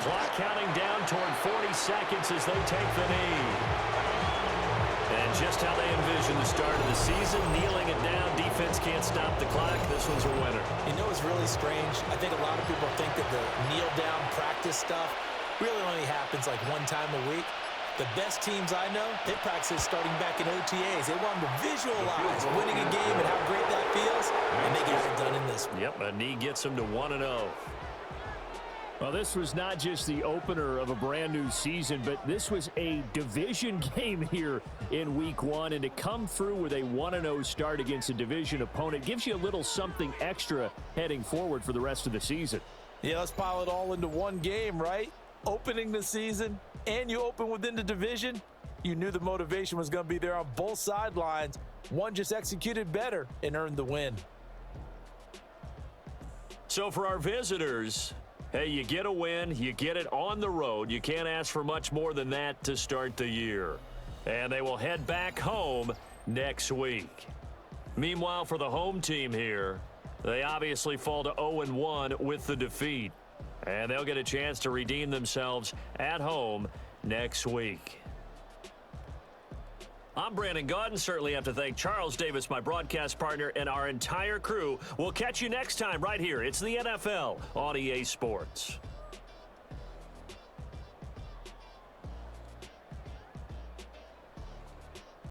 Clock counting down toward 40 seconds as they take the knee. And just how they envision the start of the season, kneeling it down. Defense can't stop the clock. This one's a winner. You know what's really strange? I think a lot of people think that the kneel-down practice stuff really only happens like 1 time a week. The best teams I know, they practice starting back in OTAs. They want them to visualize winning a game and how great that feels, and they get it done in this one. Yep, and he gets them to 1-0. Well, this was not just the opener of a brand new season, but this was a division game here in week 1. And to come through with a 1-0 start against a division opponent gives you a little something extra heading forward for the rest of the season. Yeah, let's pile it all into one game, right? Opening the season, and you open within the division. You knew the motivation was going to be there on both sidelines. One just executed better and earned the win. So for our visitors, hey, you get a win, you get it on the road. You can't ask for much more than that to start the year. And they will head back home next week. Meanwhile, for the home team here, they obviously fall to 0-1 with the defeat. And they'll get a chance to redeem themselves at home next week. I'm Brandon Gaudin. Certainly have to thank Charles Davis, my broadcast partner, and our entire crew. We'll catch you next time right here. It's the NFL on EA Sports.